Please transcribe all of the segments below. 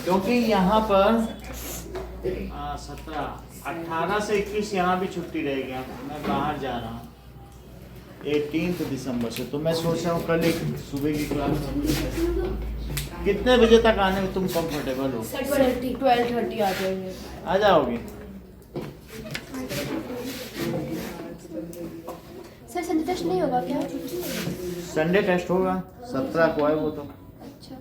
क्योंकि यहाँ पर 17, 18 से 21 यहाँ भी छुट्टी रहेगी, मैं बाहर जा रहा हूँ 18 दिसंबर से, तो मैं सोच रहा हूँ कल एक सुबह की क्लास। कितने बजे तक आने में तुम कंफर्टेबल हो? 12:30 आ जाएंगे। आ जाओगी? सर संडे टेस्ट नहीं होगा क्या? संडे टेस्ट होगा, 17 को है वो तो। अच्छा।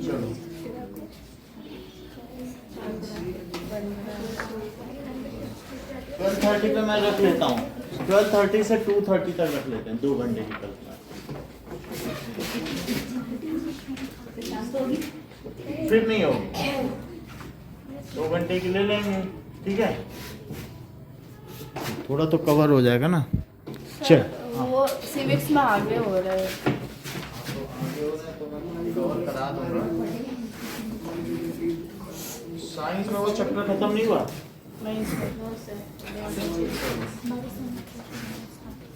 चलो 12:30 पे मैं रख लेता हूँ, 12:30 से 2:30 तक रख लेते हैं, 2 घंटे की कल्पना। फिर नहीं होगी, 2 घंटे की ले लेंगे, ठीक है? थोड़ा तो कवर हो जाएगा ना। चल वो सिविक्स में आगे हो रहा है। साइंस में वो चैप्टर खत्म नहीं हुआ,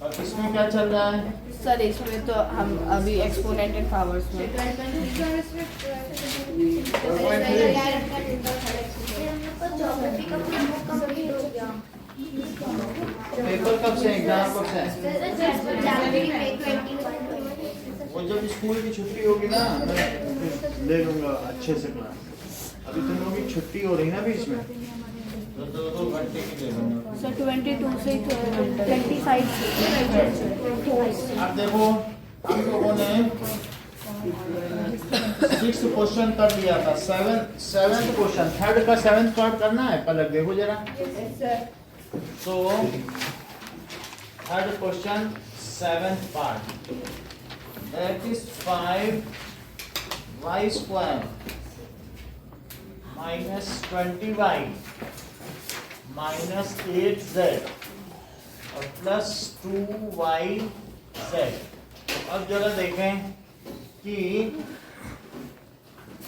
और इसमें क्या चल रहा है? सर इसमें तो हम अभी एक्सपोनेंटेड पावर्स में। पेपर कब से, एग्जाम कब से है? वो जब स्कूल की छुट्टी होगी ना, मैं ले लूंगा अच्छे से क्लास। अभी तुम लोगों की छुट्टी हो रही ना बीच में, तो 2 घंटे की ले लूंगा। सर 22 से 25 अब देखो हम लोगों ने 6 क्वेश्चन कर लिया था, 7th क्वेश्चन, थर्ड का 7th पार्ट करना है। पलक देखो जरा, तो third question 7th part, that is 5y square minus 20y minus 8z और प्लस 2yz। अब जरा देखें कि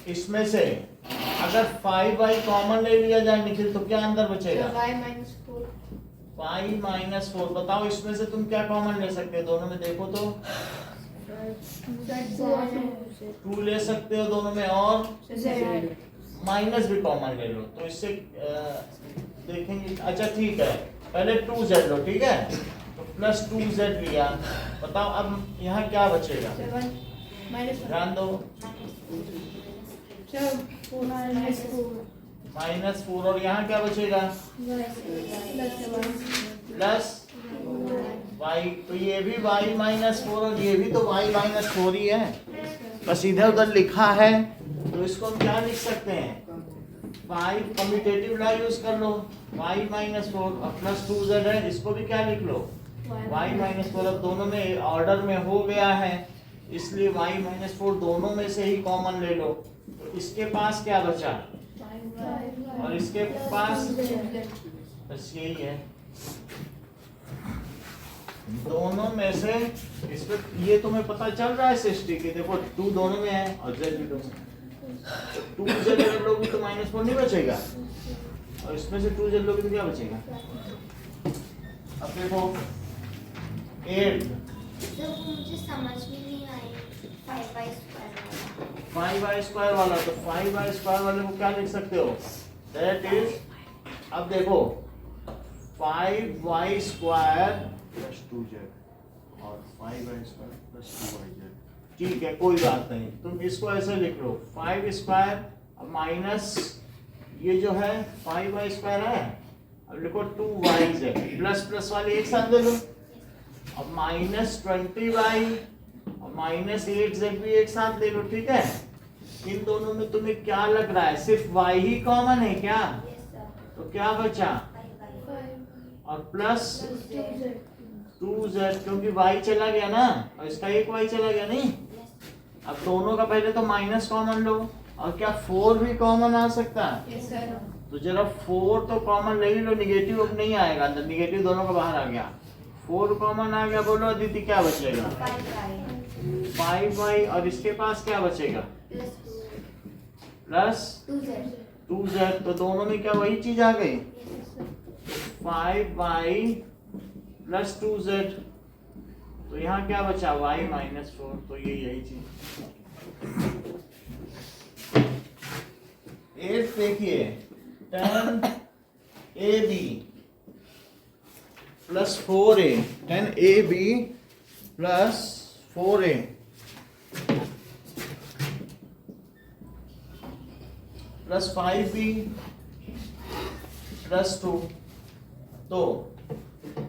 इसमें से अगर 5y कॉमन ले लिया जाए निखिल, तो क्या अंदर बचेगा? y minus 4। बताओ इसमें से तुम क्या कॉमन ले सकते हो? दोनों में देखो तो 2 ले सकते हो दोनों में, और माइनस भी कॉमन ले लो, तो इससे देखेंगे। अच्छा ठीक है, पहले 2z लो, ठीक है? तो प्लस 2z लिया। बताओ अब यहाँ क्या बचेगा? ध्यान दो, -4, और यहाँ क्या बचेगा? प्लस y, तो ये भी y माइनस 4 और ये भी तो y माइनस 4 ही है, बस इधर उधर लिखा है। तो इसको हम क्या लिख सकते हैं? 5 कम्यूटेटिव ला यूज कर लो, y माइनस 4 और प्लस 2z है, इसको भी क्या लिख लो? y minus 4। अब दोनों में ऑर्डर में हो गया है, इसलिए y माइनस 4 दोनों में से ही कॉमन ले लो। तो इसके पास क्या बचा और इसके पास, बस यही है। दोनों में से इस पे ये तुम्हें पता चल रहा है सिस्टी के, देखो 2 दोनों में है और z भी दोनों में। 2z अगर लोगे तो -4 नहीं बचेगा, और इसमें से 2z लोगे तो क्या बचेगा? अब देखो 8, मुझे समझ में नहीं आई 5y स्क्वायर वाला, तो 5y स्क्वायर वाले को क्या लिख सकते हो? दैट इज, अब देखो 5y स्क्वायर प्लस 2z और 5y स्क्वायर प्लस 2yz। ठीक है, कोई बात नहीं, तुम इसको ऐसे लिख लो, 5 स्क्वायर माइनस ये जो है 5y स्क्वायर है, अब लिखो 2yz, प्लस प्लस वाले एक साथ ले लो, अब माइनस 20y और माइनस 8z भी एक साथ ले लो, ठीक है? इन दोनों में तुम्हें क्या लग रहा है? सिर्फ y ही कॉमन है क्या? तो क्या बचा? और प्लस 2z, क्योंकि y चला गया ना, और इसका एक y चला गया नहीं। अब दोनों का पहले तो माइनस कॉमन लो, और क्या 4 भी कॉमन आ सकता है? तो जरा 4 तो कॉमन ले ही लो, निगेटिव अब नहीं आएगा अंदर, निगेटिव दोनों का बाहर आ गया, 4 कॉमन आ गया। बोलो अदिति क्या बचेगा? 5y, और इसके पास क्या बचेगा? प्लस 2z, तो दोनों में क्या वही चीज आ गई? 5y प्लस 2z, तो यहाँ क्या बचा y माइनस 4, तो ये यही चीज। 8 देखिए 10ab plus 4a, 10ab plus 4a plus 5b plus 2। तो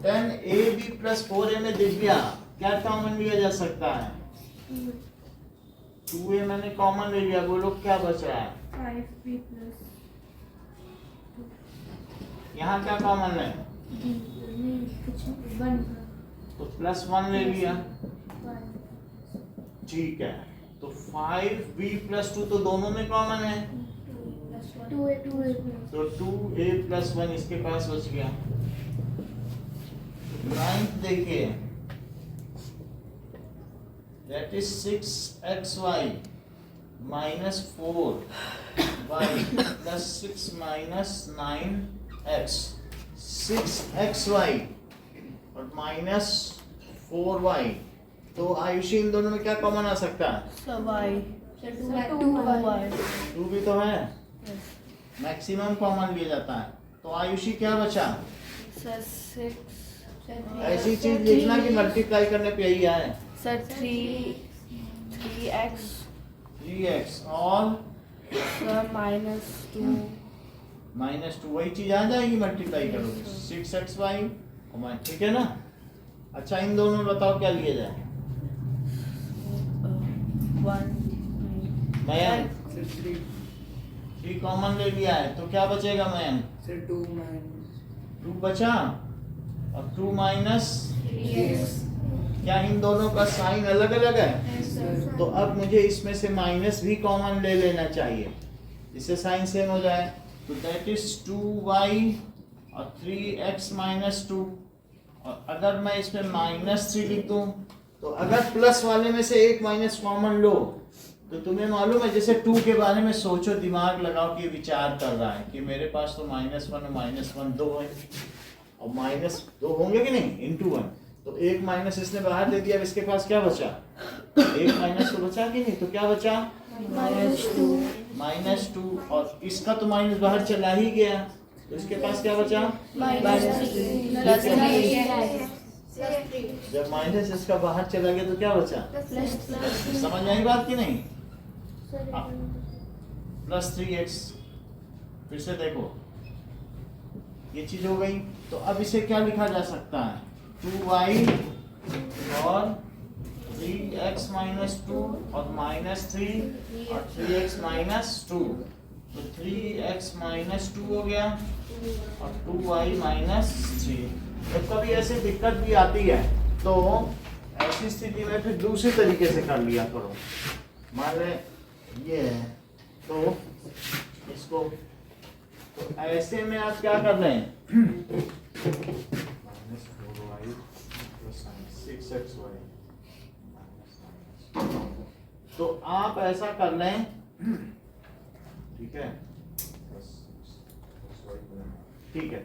10ab प्लस 4a में देख लिया, क्या कॉमन लिया जा सकता है? 2a मैंने कॉमन ले लिया, बोलो क्या बच रहा है? 5b plus यहाँ क्या कॉमन है? तो प्लस 1 ले लिया, ठीक है। तो 5b प्लस 2 तो दोनों में कॉमन है, तो 2a प्लस 1 इसके पास बच गया। 9th देखिए, that is 6xy minus 4y plus 6 minus 9x, 6xy और माइनस 4y। तो आयुषी इन दोनों में क्या कॉमन आ सकता है? टू भी तो है, मैक्सिमम कॉमन लिया जाता है। तो आयुषी क्या बचा? ऐसी चीज लिखना कि मल्टीप्लाई करने पे यही आए। सर 3x और माइनस 2 वही चीज आ जाएगी, मल्टीप्लाई करोगे 6xy, ठीक है ना। अच्छा इन दोनों में बताओ क्या लिया जाए? 1 मयंक 3 कॉमन ले लिया है, तो क्या बचेगा मयंक? 2 बचा और 2 माइनस, क्या इन दोनों का साइन अलग अलग है? तो अब मुझे इसमें से माइनस भी कॉमन ले लेना चाहिए, जिससे साइन सेम हो जाए। तो दैट इज 2y और 3x माइनस 2। और अगर मैं इसमें माइनस 3 लिख दूं, तो अगर प्लस वाले में से एक माइनस कॉमन लो, तो तुम्हें मालूम है, जैसे 2 के बारे में सोचो, दिमाग लगाओ कि विचार कर रहा है कि मेरे पास तो -1 और -1 2 है, और -2 होंगे कि नहीं इंटू 1। तो एक माइनस इसने बाहर दे दिया, अब इसके पास क्या बचा? एक माइनस तो बचा कि नहीं? तो क्या बचा? -2 और इसका तो माइनस बाहर चला ही गया, तो इसके पास क्या बचा? जब माइनस इसका बाहर चला गया तो क्या बचा? समझ आई बात कि नहीं? प्लस 3x, फिर से देखो ये चीज हो गई। तो अब इसे क्या लिखा जा सकता है? 2y और 3x माइनस 2 और -3 और 3x माइनस 2। तो 3x माइनस 2 हो गया और 2y माइनस 3। जब कभी ऐसी दिक्कत भी आती है तो ऐसी स्थिति में फिर दूसरे तरीके से कर लिया करो। मान ले ये है, तो इसको, तो ऐसे में आप क्या कर रहे हैं? तो आप ऐसा कर लें, ठीक है, ठीक है।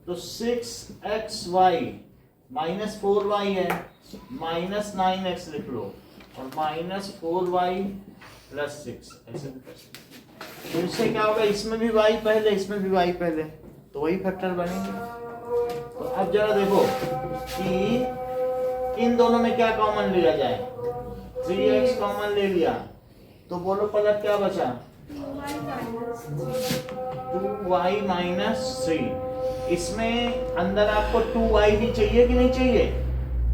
तो 6xy माइनस 4y है, -9x लिख लो और -4y प्लस 6, ऐसे तो इससे क्या होगा? इसमें भी y पहले, इसमें भी y पहले, तो वही फैक्टर बनेंगे। तो अब जरा देखो कि इन दोनों में क्या कॉमन लिया जाए? 3x कॉमन ले लिया, तो बोलो पलट क्या बचा? 2y minus 3। इसमें अंदर आपको 2y भी चाहिए कि नहीं चाहिए?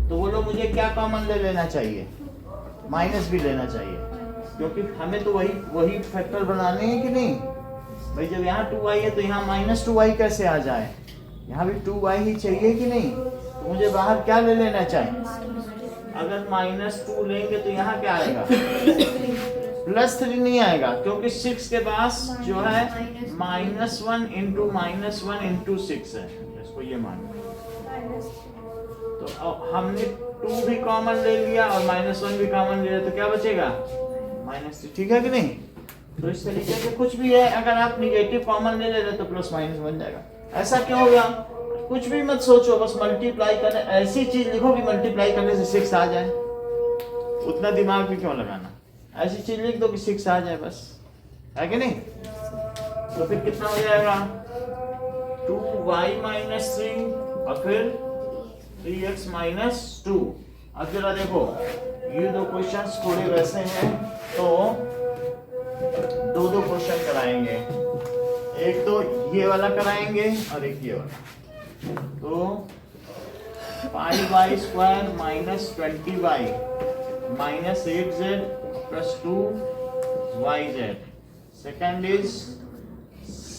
तो बोलो मुझे क्या कॉमन ले लेना चाहिए? माइनस भी लेना चाहिए, क्योंकि हमें तो वही फैक्टर बनाने हैं कि नहीं भाई। जब यहाँ 2y है तो यहाँ -2y कैसे आ जाए? यहाँ भी 2y ही चाहिए कि नहीं? तो मुझे बाहर क्या ले लेना चाहिए? अगर -2 लेंगे तो यहाँ क्या आएगा? +3 नहीं आएगा, क्योंकि 6 के पास जो है -1 इंटू -1 इंटू 6 है, इसको ये मान। तो हमने 2 भी कॉमन ले लिया और -1 भी कॉमन ले लिया, तो क्या बचेगा? -3, ठीक है कि नहीं? तो इस तरीके से कुछ भी है, अगर आप निगेटिव कॉमन ले ले रहे तो प्लस माइनस बन जाएगा। ऐसा क्यों होगा? कुछ भी मत सोचो, बस मल्टीप्लाई करने, ऐसी चीज लिखो कि मल्टीप्लाई करने से 6 आ जाए। उतना दिमाग भी क्यों लगाना, ऐसी चीज लिख दो कि 6 आ जाए बस, है कि नहीं? तो फिर कितना हो जाएगा 2y माइनस 3 और फिर 3x माइनस 2। अब जरा देखो ये दो क्वेश्चंस थोड़े वैसे हैं तो दो क्वेश्चन कराएंगे, एक तो ये वाला कराएंगे और एक ये वाला। तो 5y square minus 20y minus 8z plus 2yz। Second is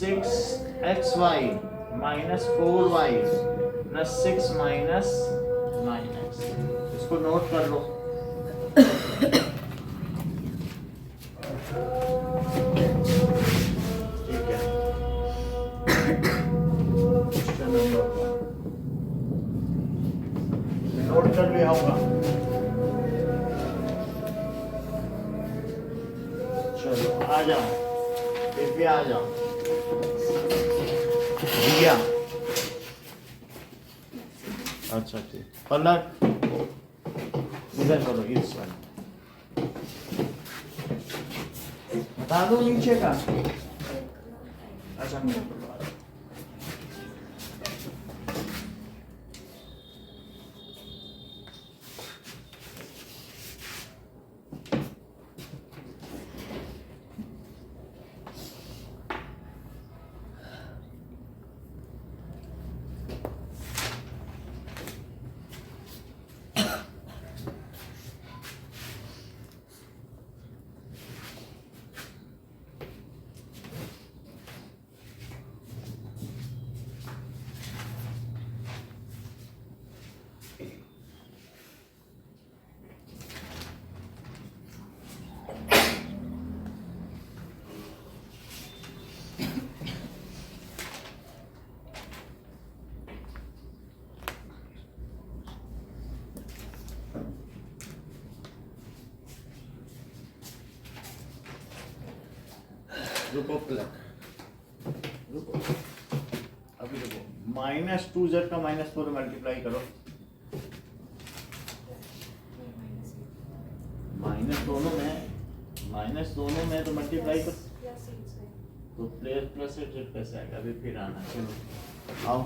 6xy minus 4y plus 6 minus 9x। इसको नोट कर लो। ठीक है, क्वेश्चन नंबर 1 नोट कर लिया होगा। चलो आ जाओ, फिर आ जाओ भैया। अच्छा ठीक, पलट इधर करो, इस वाले बता दो नीचे का। अच्छा रुको रुको, अभी रुको। माइनस 2z का माइनस 4 मल्टीप्लाई करो, माइनस दोनों में तो मल्टीप्लाई करो, तो प्लस z कैसे आएगा? अभी फिर आना, चलो आओ।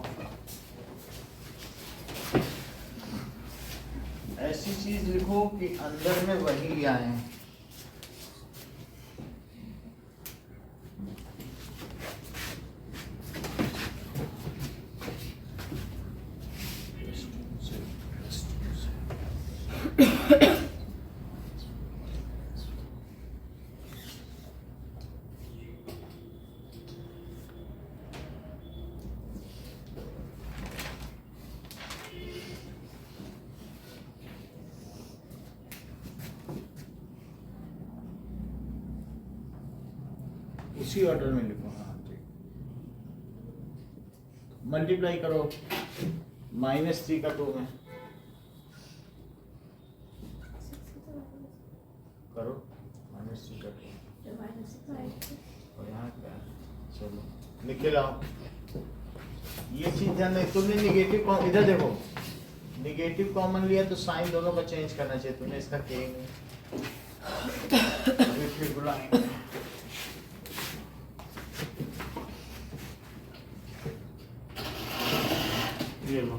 ऐसी चीज लिखो कि अंदर में वही आए। उसी ऑर्डर में लिखो। हाँ ठीक, मल्टीप्लाई करो -3 का 2 में करो, -3 का 2 और यहाँ क्या, चलो लिख के लाओ। ये चीज ध्यान रखो, तुमने निगेटिव इधर देखो, निगेटिव कॉमन लिया तो साइन दोनों का चेंज करना चाहिए, तुमने इसका किया ही नहीं। अभी फिर बुलाएंगे। ये लो,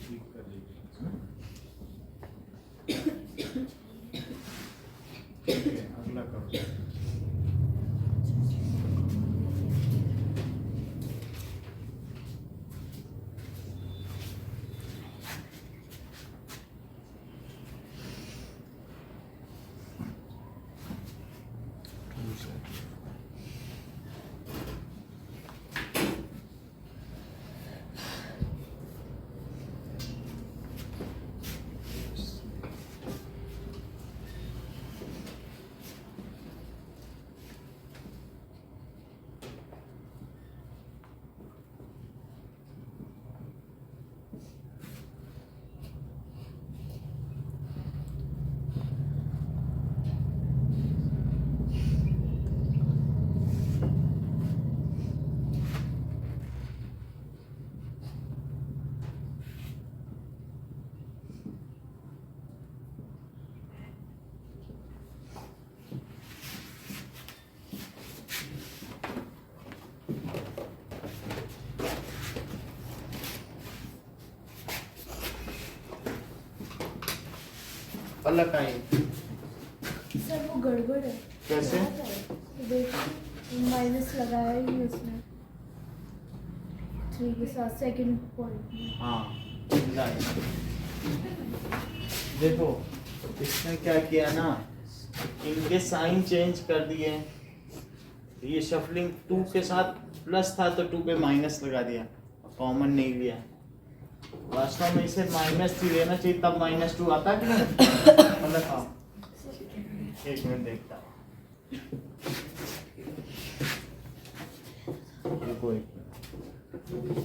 ठीक कर लीजिए। से पलक आई। सर वो गड़बड़ है। कैसे? देखो माइनस लगाया ही उसने 3 के साथ सेकंड पॉइंट में। हाँ देखो इसने क्या किया ना, इनके साइन चेंज कर दिए। ये शफलिंग 2 के साथ प्लस था तो 2 पे माइनस लगा दिया, कॉमन नहीं लिया। वास्तव में इसे -3 लेना चाहिए, तब -2 आता कि नहीं? मतलब हाँ, एक मिनट देखता रुको एक मिनट।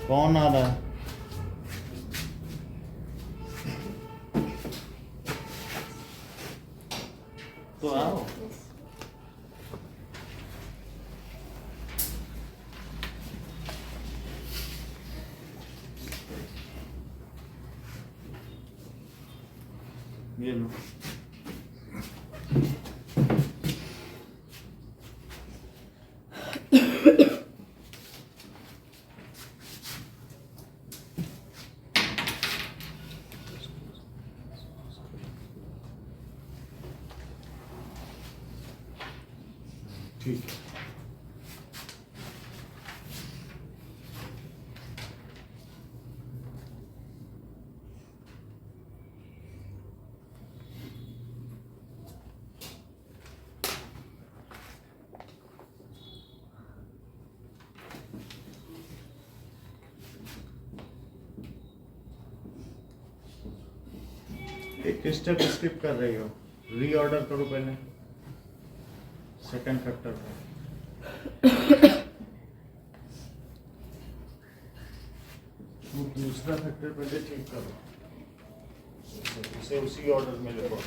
कौन आ रहा है? तो आओ। ये लो। ठीक है। एक स्टेप स्किप कर रही हो, रीऑर्डर करो पहले सेकंड फैक्टर को। वो दूसरा फैक्टर पहले ठीक करो, इसे उसी ऑर्डर में लिखो।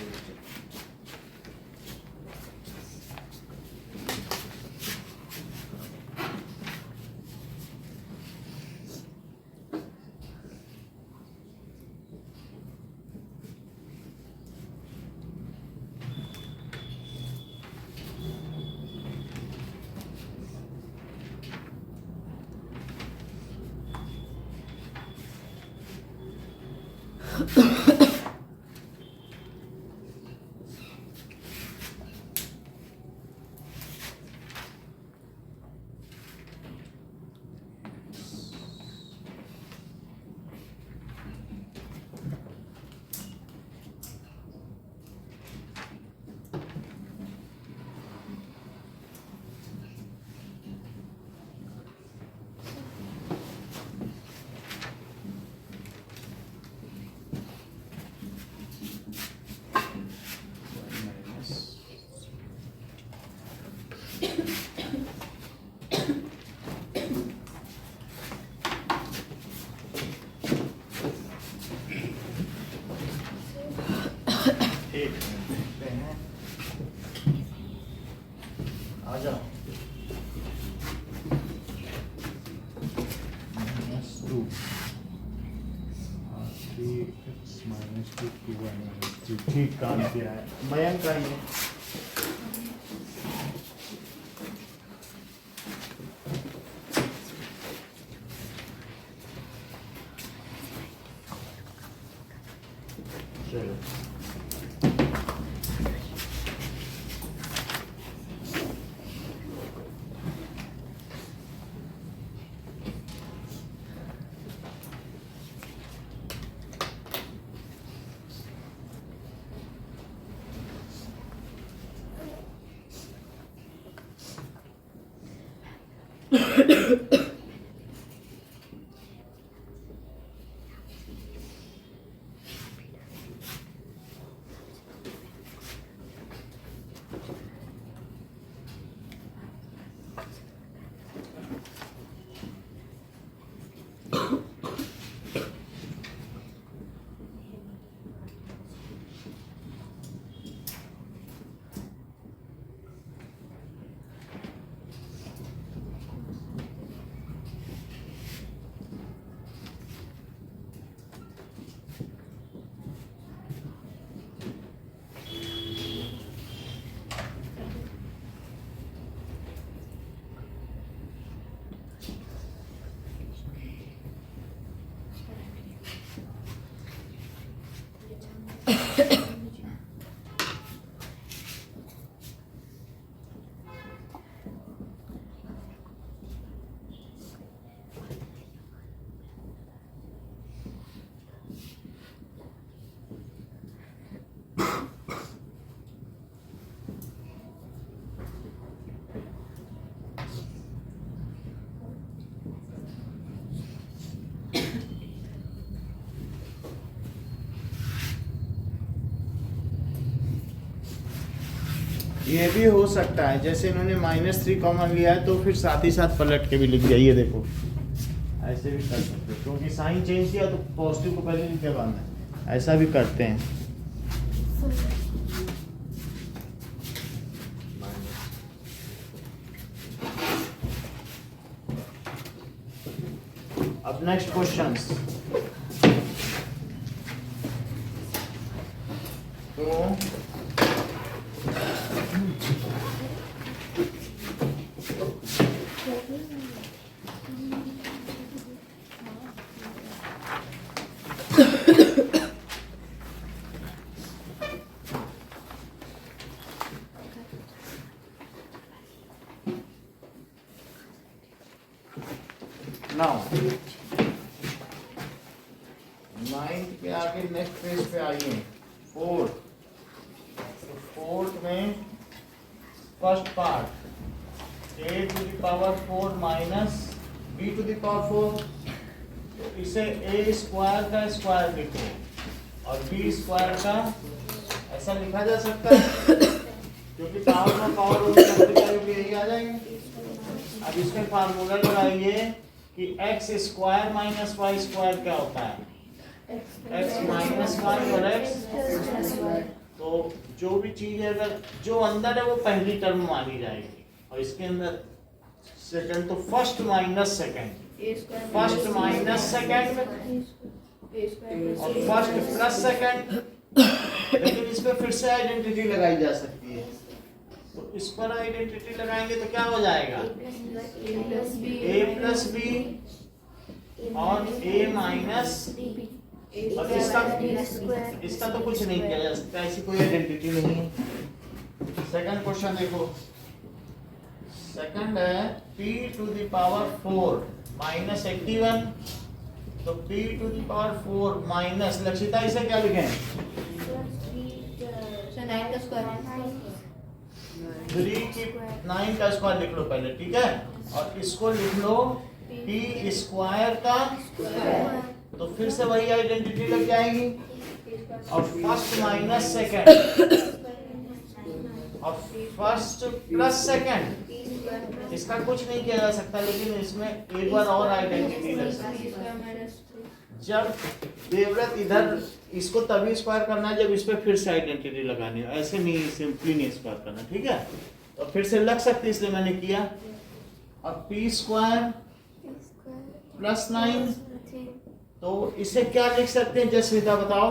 आ जाओ। -2 3x -2 2y -3 ठीक काम किया है। मयंक का ये चलो ये भी हो सकता है, जैसे इन्होंने -3 कॉमन लिया है तो फिर साथ ही साथ पलट के भी लिख दिया, ये देखो ऐसे भी कर सकते हो, क्योंकि साइन चेंज किया तो पॉजिटिव को पहले लिख के बांधना है, ऐसा भी करते हैं। अब नेक्स्ट क्वेश्चंस, तो नाउ 9 के आगे नेक्स्ट पेज पे आइए, 4। तो 4 में first part a to the power 4 minus b to the power 4, तो इसे a स्क्वायर का स्क्वायर लिखो और b स्क्वायर का ऐसा लिखा जा सकता है, क्योंकि पावर में पावर यही आ जाएंगे। अब इसमें फार्मूला लगाइए कि x square minus Y square क्या होता है, x माइनस वाई और x, तो जो भी चीज है अगर जो अंदर है वो पहली टर्म मानी जाएगी, और इसके अंदर सेकंड, तो first minus second, first minus second और फर्स्ट प्लस सेकंड, लेकिन इस पे फिर से आइडेंटिटी लगाई जा सकती है, तो इस पर आइडेंटिटी लगाएंगे तो क्या हो जाएगा, a प्लस बी और a माइनस, और इसका तो कुछ नहीं किया जा सकता, ऐसी कोई आइडेंटिटी नहीं है। सेकंड क्वेश्चन देखो, सेकंड है p to the power 4 minus 81, तो p to the power 4 minus, Lakshita इसे क्या लिखें, 3 की 9 का स्क्वायर लिख लो पहले, ठीक है, और इसको लिख लो p स्क्वायर का, तो फिर से वही आइडेंटिटी लग जाएगी, और फर्स्ट माइनस सेकंड और फर्स्ट प्लस सेकंड, इसका कुछ नहीं किया जा सकता, लेकिन इसमें एक बार और आइडेंटिटी लग सकती है। जब देवव्रत इधर इसको तभी स्क्वायर करना है जब इस पे फिर से आइडेंटिटी लगानी है, ऐसे नहीं सिंपली नहीं स्क्वायर करना, ठीक है, तो फिर से लग सकती है इसलिए मैंने किया। अब p स्क्वायर प्लस 9, तो इसे क्या लिख सकते हैं जसविता बताओ,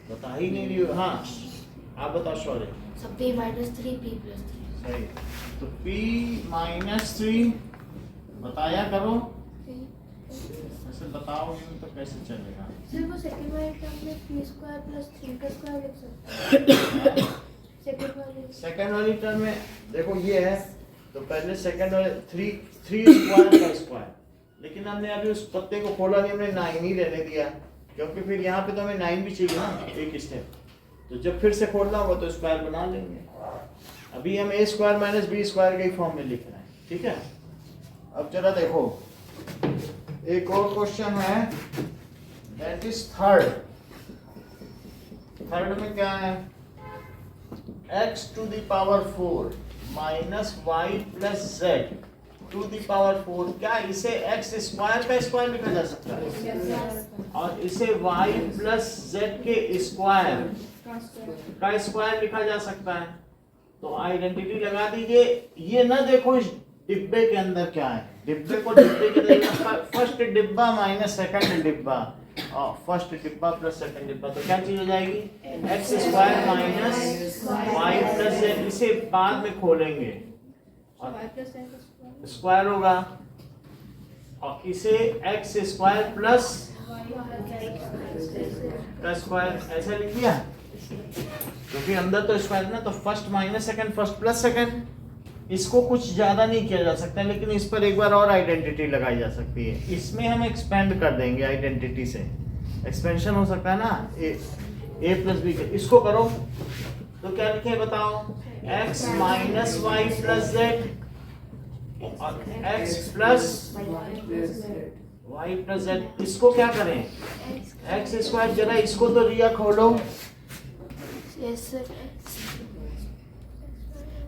बता ही नहीं रही हो, हाँ आप बताओ शौर्य। So p minus 3 p plus 3. सही, तो p माइनस 3 बताया करो, ऐसे बताओगे नहीं तो कैसे चलेगा। सिर्फ वो सेकंड वाले टर्म में p स्क्वायर प्लस 3 का स्क्वायर लिख सकते हैं। सेकंड वाली टर्म में देखो ये है, तो पहले सेकंड वाले 3 स्क्वायर का स्क्वायर, लेकिन हमने अभी उस पत्ते को खोला नहीं, हमने 9 ही रहने दिया, क्योंकि फिर यहाँ पे तो हमें 9 भी चाहिए ना एक स्टेप, तो जब फिर से खोलना होगा तो स्क्वायर बना लेंगे। अभी हम a square minus b square के फॉर्म में लिख रहे हैं, ठीक है। अब जरा देखो एक और क्वेश्चन है, दैट इज थर्ड में क्या है, x to the power 4 minus Y plus Z to the power 4, क्या इसे x स्क्वायर का स्क्वायर लिखा जा सकता है, और इसे y प्लस जेड के स्क्वायर का स्क्वायर लिखा जा सकता है, तो आइडेंटिटी लगा दीजिए। ये ना देखो इस डिब्बे के अंदर क्या है, डिब्बे को डिब्बे के अंदर फर्स्ट डिब्बा माइनस सेकंड डिब्बा और फर्स्ट डिब्बा प्लस सेकंड डिब्बा, तो क्या चीज हो जाएगी, X square minus Y plus Z, इसे बाद में खोलेंगे और स्क्वायर होगा, और इसे एक्स स्क्वायर प्लस का स्क्वायर ऐसा लिख लिया, क्योंकि अंदर तो स्क्वायर है ना, तो first minus second, first plus second. इसको कुछ ज्यादा नहीं किया जा सकता, लेकिन इस पर एक बार और आइडेंटिटी लगाई जा सकती है। इसमें हम एक्सपेंड कर देंगे आइडेंटिटी से, एक्सपेंशन हो सकता है ना, ए प्लस बी। इसको करो तो क्या लिखे बताओ, x minus Y plus Z और x plus Y plus Z. इसको क्या करें, एक्स स्क्वायर। जरा इसको तो रिया खोलो। Yes sir.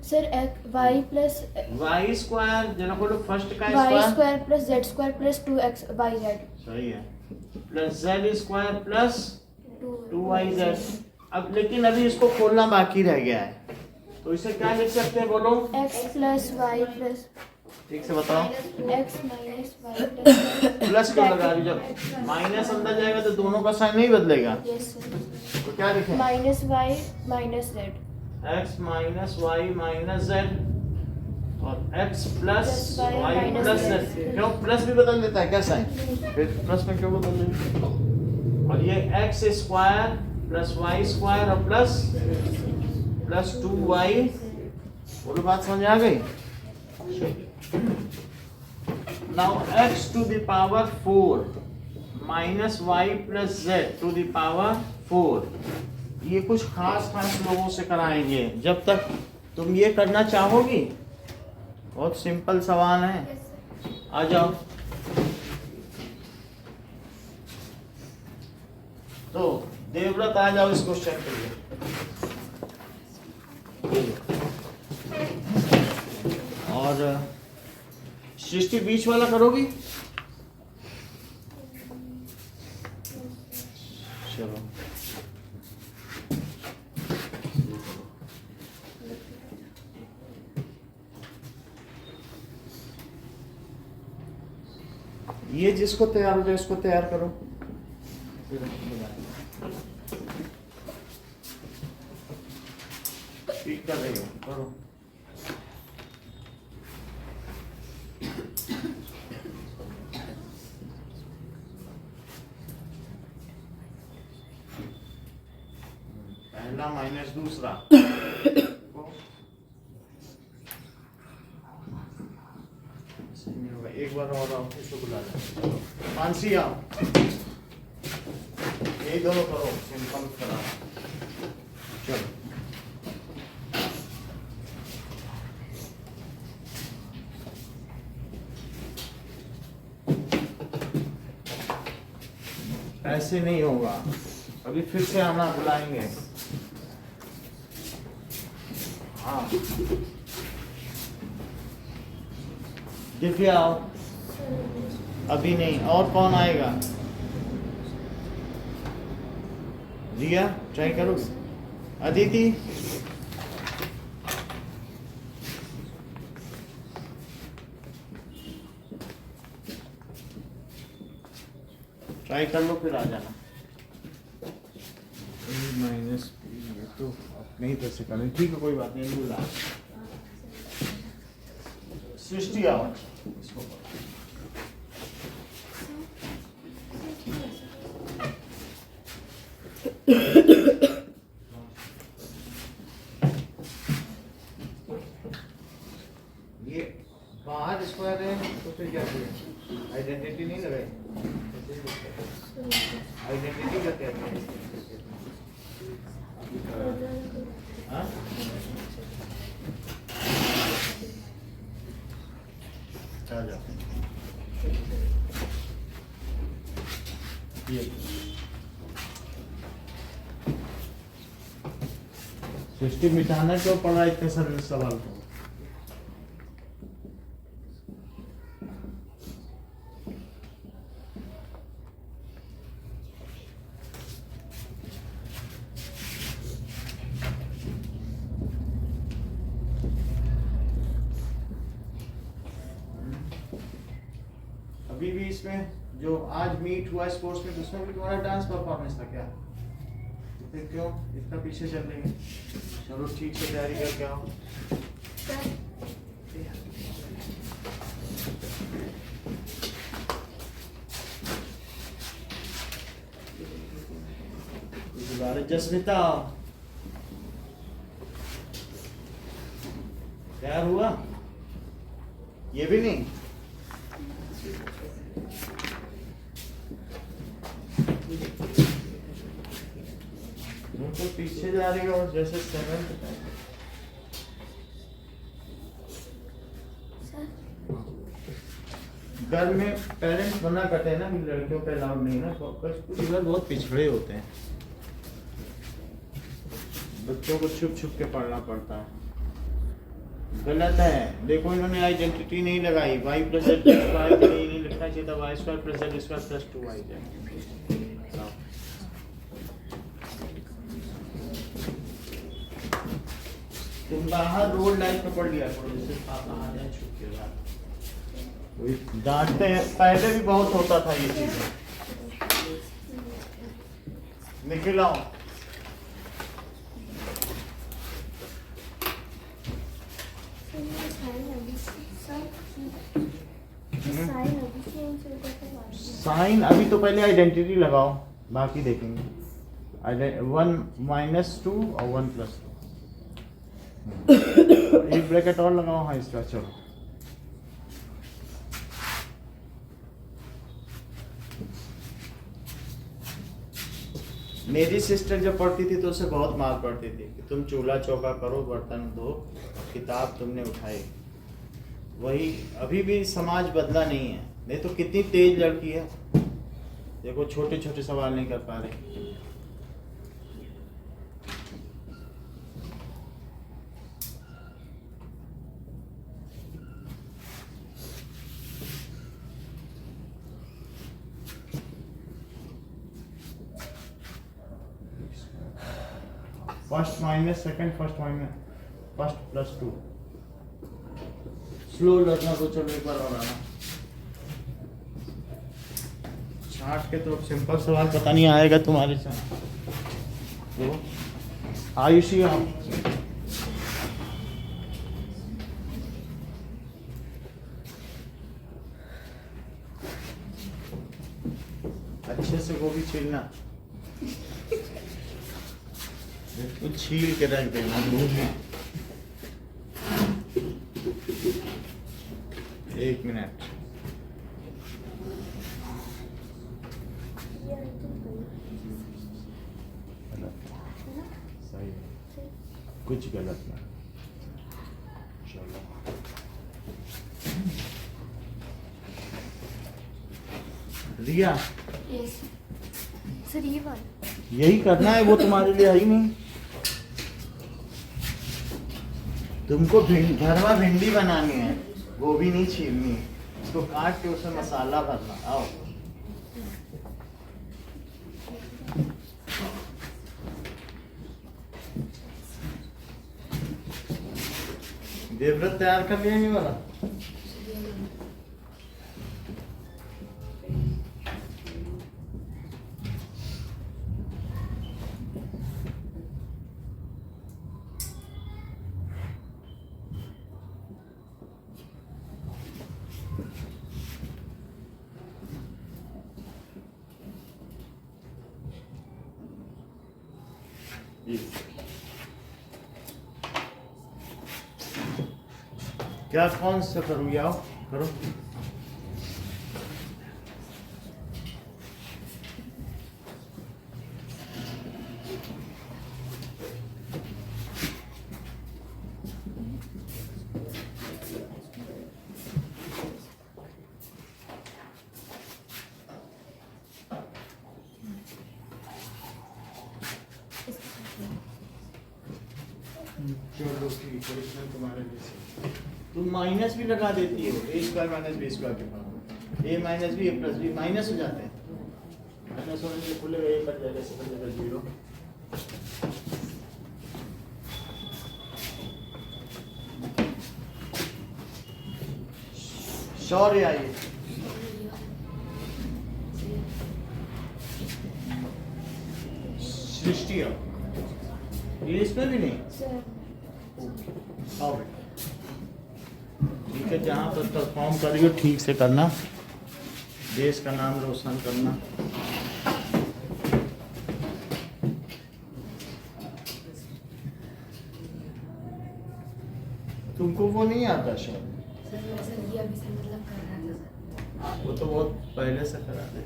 Sir Y plus Y square जरा खोलो, फर्स्ट का Y square square plus Z square plus 2x Y Z सही है, plus Z square plus 2yz। अब लेकिन अभी इसको खोलना बाकी रह गया है, तो इसे क्या लिख सकते हैं बोलो, x प्लस वाई प्लस ठीक से बताओ। x minus Y plus plus क्यों लगा रही, जब माइनस अंदर जाएगा तो दोनों का साइन नहीं बदलेगा। Yes sir. तो क्या लिखें, minus Y minus Z x minus Y minus Z और x plus Plus y Y minus plus z। Z. क्यों प्लस भी बदल देता है क्या साइन, फिर प्लस में क्यों बदल देता। और ये x square plus Y square और प्लस 2y। बोलो बात समझ आ गई। Now x to the power 4 minus Y plus Z to the power 4। ये कुछ खास लोगों से कराएंगे, जब तक तुम ये करना चाहोगी। बहुत सिंपल सवाल है, आ जाओ। तो देवव्रत आ जाओ इस क्वेश्चन के लिए। और सृष्टि बीच वाला करोगी, चलो। ये जिसको तैयार हो जाए इसको तैयार करो। ठीक कर रही हो, करो। पहला माइनस दूसरा एक बार और आओ, इसको बुला लो। मानसी आओ, ये दोनों करो, सिंपल करा। चलो ऐसे नहीं होगा, अभी फिर से आना, बुलाएंगे। हाँ दिव्या आओ, अभी नहीं। और कौन आएगा, रिया ट्राई करो, अदिति ट्राई कर लो, फिर आ जाना। माइनस ये तो अपने ही तरह से करें, ठीक है कोई बात नहीं, बुला। सृष्टि आओ, इसको ये बाहर स्क्वायर है तो फिर क्या करें, आइडेंटिटी नहीं लगाई, आइडेंटिटी का क्या है, हाँ? चल जाओ, ये सृष्टि मिटाना क्यों पड़ा इतने सरल सवाल को। अभी भी इसमें जो आज मीट हुआ स्पोर्ट्स में, उसमें भी तुम्हारा डांस परफॉर्मेंस था क्या, तो फिर क्यों इतना पीछे चल रही है। चलो ठीक से तैयारी करके आओ। जस्मिता तैयार हुआ? ये भी नहीं? तुम तो पीछे जा रही हो जैसे 7th में। सर घर में पेरेंट्स मना करते हैं ना कि लड़कियों पे अलाउड नहीं है ना, कुछ इधर बहुत पिछड़े होते हैं, बच्चों को छुप छुप के पढ़ना पड़ता है। गलत है। देखो इन्होंने आइडेंटिटी नहीं लगाई, y प्लस z स्क्वायर नहीं लिखना चाहिए था, y square plus z square plus 2yz। तुम बाहर रोड लाइट में पढ़ लिया करो, जैसे पापा आ जाए छुप के बाद। डांटते हैं, पहले भी बहुत होता था ये चीजें। निकल आओ। साइन अभी तो पहले आइडेंटिटी लगाओ, बाकी देखेंगे। 1 - 2 और 1 + 2। एक ब्रैकेट और लगाओ। हाँ इसका चलो। मेरी सिस्टर जब पढ़ती थी तो उसे बहुत मार पड़ती थी कि तुम चूल्हा चौका करो, बर्तन धो, किताब तुमने उठाई। वही अभी भी समाज बदला नहीं है, नहीं तो कितनी तेज लड़की है। देखो छोटे छोटे सवाल नहीं कर पा रहे। First minus second, first plus 2। Slow learner को चलो एक बार और आना। छाट के तो सिंपल सवाल पता नहीं आएगा तुम्हारे साथ। तो आयुषी आप अच्छे से गोभी छीलना, कुछ छील के रख देना दूध में। 1 मिनट। सही है, कुछ गलत नहीं। चलो रिया, यस सर ये वाला यही करना है, वो तुम्हारे लिए है ही नहीं। तुमको भरवा भिंडी बनानी है, गोभी नहीं छीलनी है। इसको काट के उसमें मसाला भरना। आओ देवव्रत तैयार कर लिया ये वाला। क्या कौन सा करूँ? आओ करो। चलो ठीक है, इसमें तुम्हारे जैसे तुम माइनस भी लगा देती हो। a² - b² के पास a - b a + b minus हो जाते हैं। माइनस होने के खुले a पर जगह से पर जगह 0। शौर्य आइए। सृष्टि ये इसमें भी नहीं। सर आओ बेटा, ठीक है, जहाँ पर परफॉर्म करियो ठीक से करना, देश का नाम रोशन करना। तुमको वो नहीं आता शायद, सर ये अभी से मतलब कर रहा था सर। वो तो बहुत पहले से करा दे।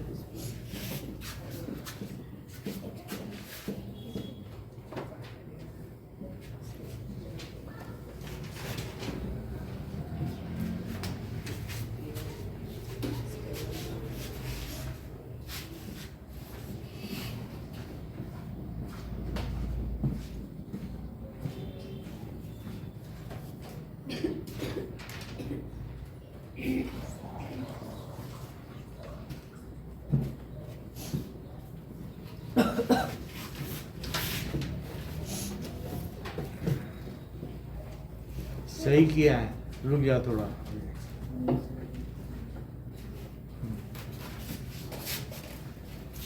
सही किया है, रुक जा थोड़ा।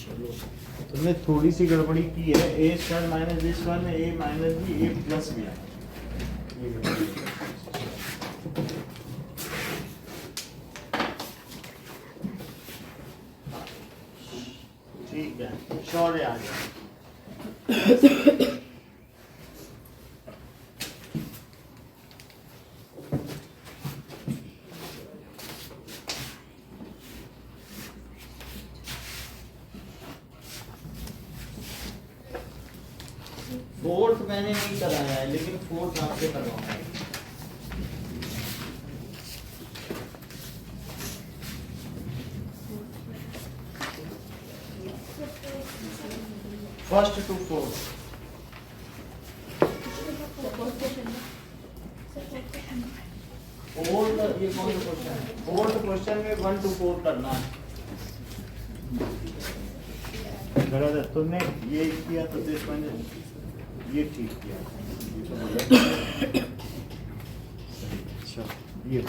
चलो, तुमने थोड़ी सी गड़बड़ी की है। ए स्क्वायर माइनस बी स्क्वायर में ए माइनस बी ए प्लस भी है। ठीक है, शौर्य आ जाए। फोर्थ मैंने नहीं कराया है, लेकिन फोर्थ आपसे करवाऊंगा। फर्स्ट टू फोर्थ, फोर्थ ये कौन सा क्वेश्चन है? फोर्थ क्वेश्चन में 1 to 4 करना है। गलत, तुमने ये किया तो देश मैंने ये ठीक किया, ये तो बढ़िया। अच्छा ये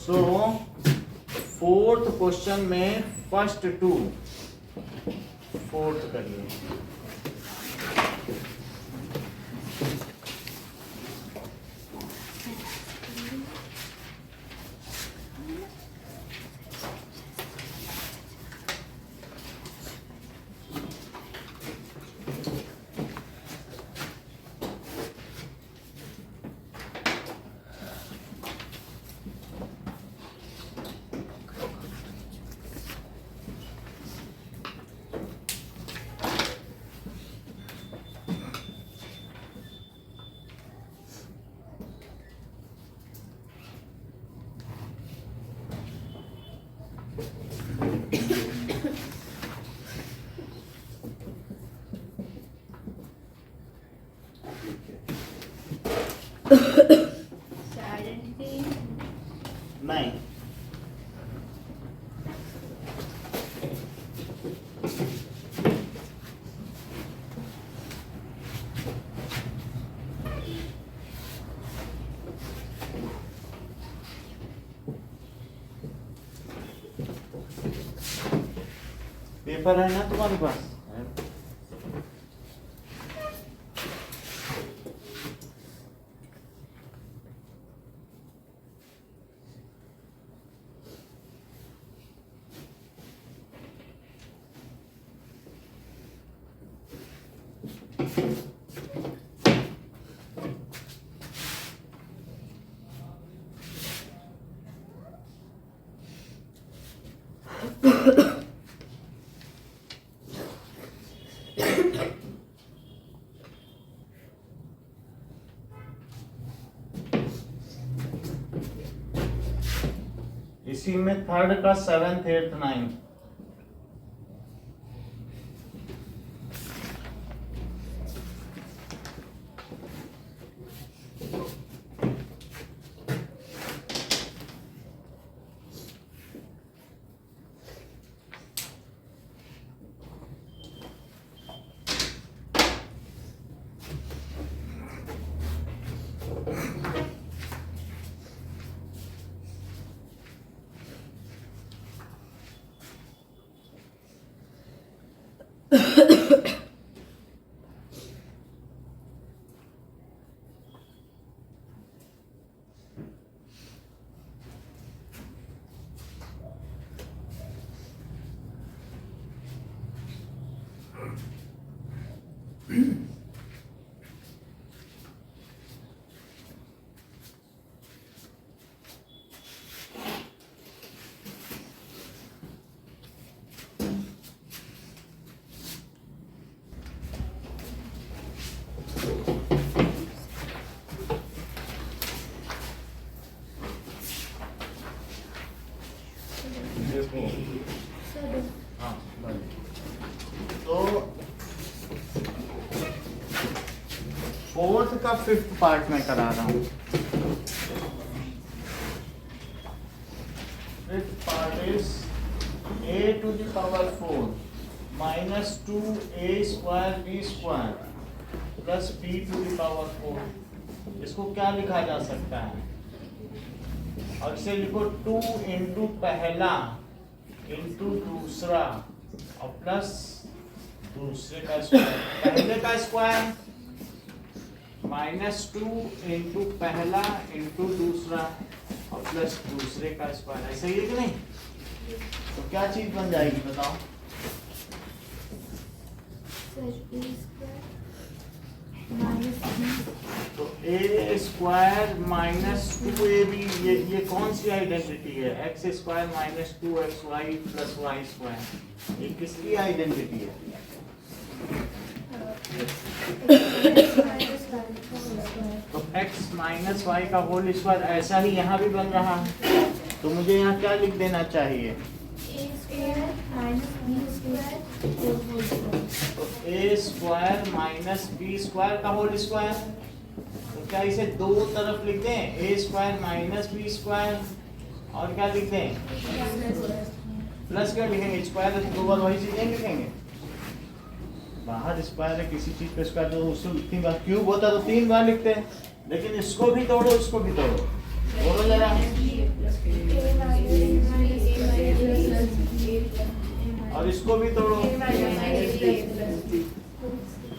सो फोर्थ क्वेश्चन में फर्स्ट टू फोर्थ करिए। आइडेंटिटी नहीं, पेपर है ना तुम्हारे पास? इसी में थर्ड का 7th 8th 9th देखो 7. हाँ तो फोर्थ का फिफ्थ पार्ट में करा रहा हूँ। Fifth part is a to the power 4 minus 2a square b square plus b to the power 4। इसको क्या लिखा जा सकता है? और इसे लिखो 2 इंटू पहला इंटू दूसरा और प्लस दूसरे का स्क्वायर। पहले का स्क्वायर -2 इंटू पहला इंटू दूसरा और प्लस दूसरे का स्क्वायर। ऐसा ही है कि नहीं? तो क्या चीज बन जाएगी बताओ? A square minus B. तो a स्क्वायर माइनस 2ab ये कौन सी आइडेंटिटी है? x square minus 2xy plus Y square. ये किसकी आइडेंटिटी है? तो x माइनस वाई का होल स्क्वायर ऐसा ही यहाँ भी बन रहा है। तो मुझे यहाँ क्या लिख देना चाहिए? A square minus B square whole square. तो a square minus b square का होल स्क्वायर। तो क्या इसे दो तरफ लिख दें? a square minus b square और क्या लिख दें? प्लस क्या लिखेंगे? स्क्वायर है तो दो बार वही चीजें लिखेंगे। बाहर स्क्वायर है किसी चीज पे स्क्वायर तो उसको तीन बार, क्यूब होता तो 3 बार लिखते हैं, लेकिन इसको भी तोड़ो इसको भी तोड़ो। बोलो जरा। और इसको भी तोड़ो।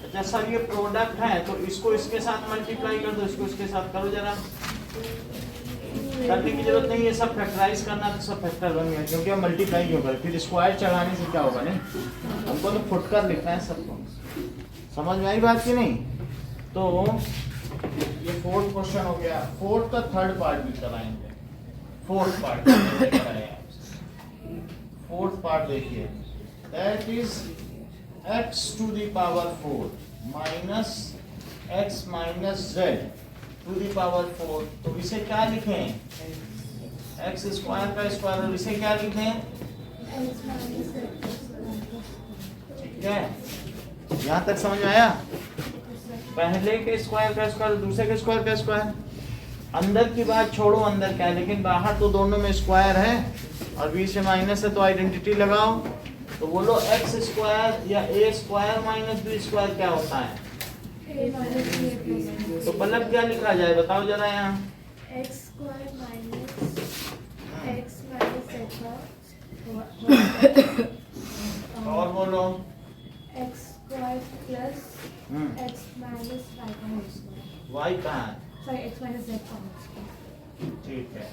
अच्छा सर ये प्रोडक्ट है तो इसको इसके साथ मल्टीप्लाई कर दो, इसको इसके साथ करो जरा। करने की जरूरत नहीं है, सब फैक्टराइज करना तो सब फैक्टर बन गया, क्योंकि हम मल्टीप्लाई क्यों करें? फिर स्क्वायर चढ़ाने से क्या होगा? नहीं, हमको तो फुटकर लिखना है सबको। समझ में आई बात की नहीं? तो ये फोर्थ क्वेश्चन हो गया। फोर्थ का थर्ड पार्ट भी कराएंगे। फोर्थ पार्ट फोर्थ पार्ट देखिए, that is x to the power 4 minus x minus z to the power 4। तो इसे क्या लिखें? x स्क्वायर का स्क्वायर। और इसे क्या लिखें? ठीक है, यहाँ तक समझ में आया? पहले के स्क्वायर का स्क्वायर, दूसरे के स्क्वायर का स्क्वायर। अंदर की बात छोड़ो, अंदर क्या है, लेकिन बाहर तो दोनों में स्क्वायर है और बीच में माइनस है, तो आइडेंटिटी लगाओ। तो बोलो x स्क्वायर या a square minus b square क्या होता है? तो मतलब क्या लिखा जाए बताओ जरा यहाँ? x square minus x minus और बोलो x square plus x minus y का whole square। y कहाँ है? Sorry, x minus z का whole square। ठीक है,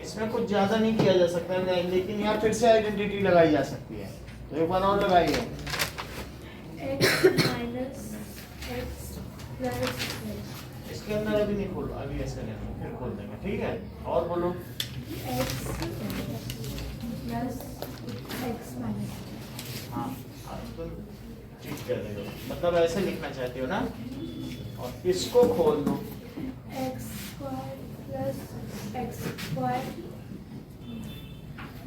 इसमें कुछ ज्यादा नहीं किया जा सकता है, लेकिन यहाँ फिर से आइडेंटिटी लगाई जा सकती है। तो एक बार और लगाइए। x minus x plus z। इसके अंदर अभी नहीं खोलो, अभी ऐसे लेंगे फिर खोल देंगे। ठीक है, और बोलो x plus x minus। हाँ तुम ठीक कर रहे हो, मतलब ऐसे लिखना चाहते हो ना। और इसको खोल दो, x square plus x square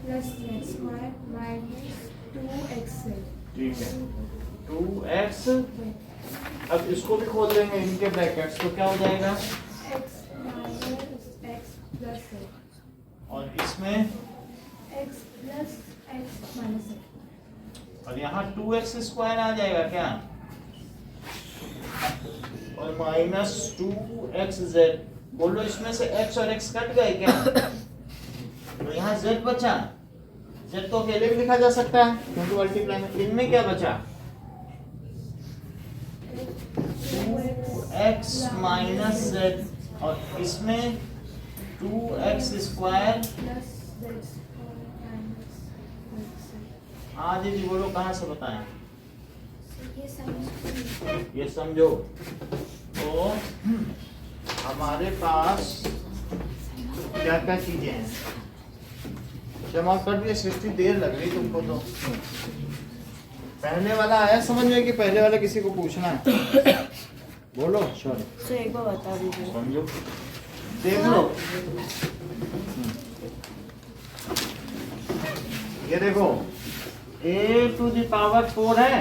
plus z square minus 2xz। ठीक है 2x। अब इसको भी खोल देंगे इनके ब्रैकेट्स, तो क्या हो जाएगा? x minus x plus z। और इसमें x plus x minus z। और यहाँ 2x स्क्वायर आ जाएगा क्या? और माइनस 2xz। बोलो इसमें से x और x कट गए क्या? तो यहाँ z बचा। z तो अकेले भी लिखा जा सकता है क्योंकि मल्टीप्लाई में। इनमें क्या बचा? 2x minus z। और इसमें 2x square. plus z square minus z। हाँ दीदी बोलो कहाँ से बताएं? ये समझो। ये समझो। तो हमारे पास क्या क्या चीजें हैं? जमा कर दिए, सृष्टि देर लग रही तुमको तो। पहले वाला आया समझ में कि पहले वाला किसी को पूछना है? बोलो सॉरी। सर एक बार बता दीजिए। समझो, देख लो। ये देखो a टू द पावर 4 है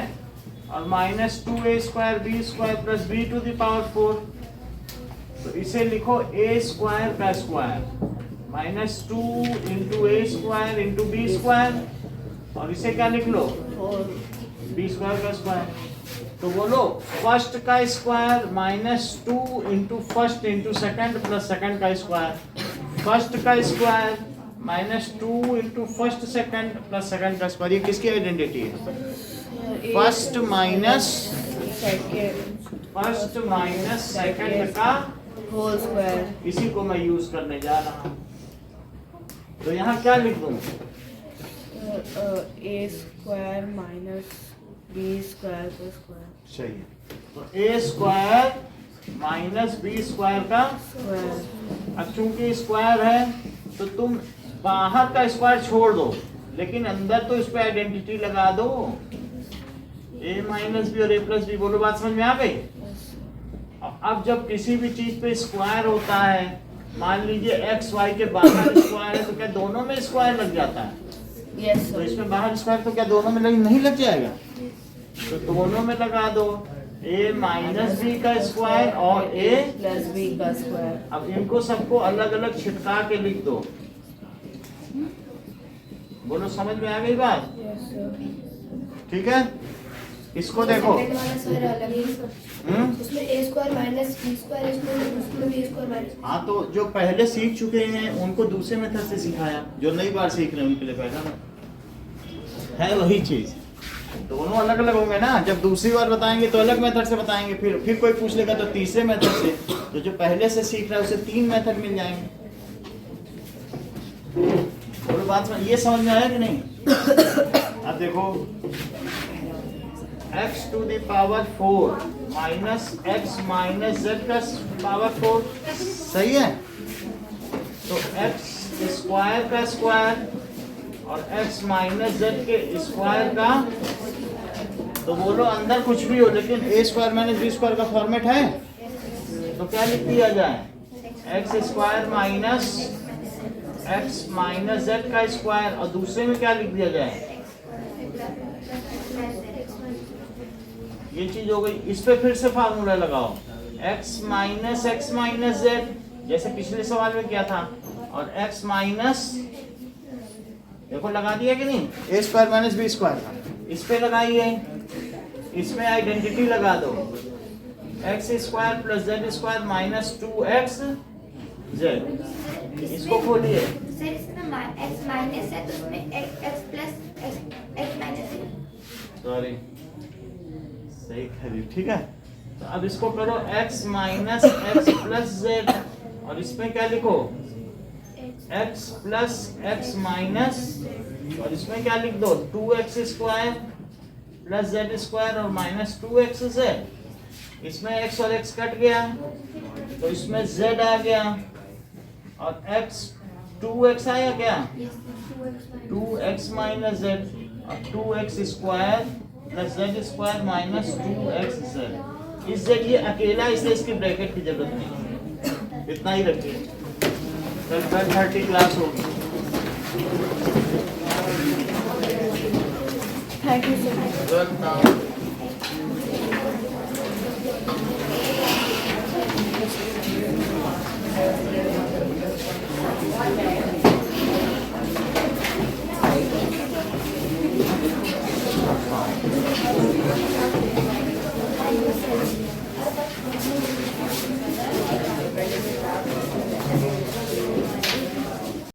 और minus 2a square b square plus b to the power 4। तो इसे लिखो a स्क्वायर का square minus 2 into A square into B square, और इसे क्या लिख लो? बी स्क्वायर का स्क्वायर। तो बोलो फर्स्ट का square minus 2 into first into second plus second का स्क्वायर। फर्स्ट का square minus 2 into first second plus second का स्क्वायर। ये किसकी आइडेंटिटी है? फर्स्ट माइनस सेकंड का होल स्क्वायर। इसी को मैं यूज करने जा रहा हूँ। तो यहाँ क्या लिख दूँ? ए स्क्वायर माइनस बी स्क्वायर का स्क्वायर। सही है। तो ए स्क्वायर माइनस बी स्क्वायर का स्क्वायर। अब चूंकि स्क्वायर है तो तुम बाहर का स्क्वायर छोड़ दो, लेकिन अंदर तो इस पे आइडेंटिटी लगा दो। ए माइनस बी और ए प्लस बी। बोलो बात समझ में आ गई? अब जब किसी भी चीज पे स्क्वायर होता है, मान लीजिए एक्स वाई के बाहर स्क्वायर है, तो क्या दोनों में स्क्वायर लग जाता है? यस तो सर। इसमें बाहर स्क्वायर तो क्या दोनों में नहीं लग जाएगा? तो दोनों में लगा दो, a माइनस बी का स्क्वायर और a प्लस बी का स्क्वायर। अब इनको सबको अलग अलग छिटका के लिख दो। बोलो समझ में आ गई बात? Yes sir. ठीक है, इसको देखो। सेकंड वाला सर अलग ही सर। उसमें a square minus b square, उसमें b स्क्वायर माइनस। हाँ, तो जो पहले सीख चुके हैं उनको दूसरे मेथड से सिखाया, जो नई बार सीख रहे हैं उनके लिए पहला है वही चीज। दोनों अलग अलग होंगे ना, जब दूसरी बार बताएंगे तो अलग मेथड से बताएंगे, फिर कोई पूछ लेगा तो तीसरे मेथड से। तो जो पहले से सीख रहा है उसे 3 मेथड मिल जाएंगे। बोलो बात समझ, ये समझ में आया कि नहीं? अब देखो x to the power 4 minus x minus z का पावर 4, सही है? तो x स्क्वायर का स्क्वायर और x माइनस z के स्क्वायर का, तो बोलो अंदर कुछ भी हो लेकिन a square minus b square का फॉर्मेट है, तो क्या लिख दिया जाए? x square minus x minus z का स्क्वायर, और दूसरे में क्या लिख दिया जाए? ये चीज हो गई। इस पे फिर से फार्मूला लगाओ, x माइनस z, जैसे पिछले सवाल में किया था, और x माइनस, देखो लगा दिया कि नहीं? a square minus B square का इस पे लगाइए, इसमें आइडेंटिटी लगा दो, x square plus z square minus 2x z। इसको खोलिए। सर इसमें x माइनस है तो उसमें x प्लस x माइनस है। सॉरी, सही खरी, ठीक है। तो अब इसको करो x minus x plus z, और इसमें क्या लिखो? x प्लस x माइनस, और इसमें क्या लिख दो? 2x square plus z square और माइनस 2xz। इसमें x और x कट गया तो इसमें z आ गया, और x 2x आया क्या? 2x माइनस z, और 2x square plus z square minus 2xz। इस z ये अकेला, इसलिए इसकी ब्रैकेट की जरूरत नहीं, इतना ही रखिए। कल 12:30 क्लास होगी। Thank you sir. वेलकम।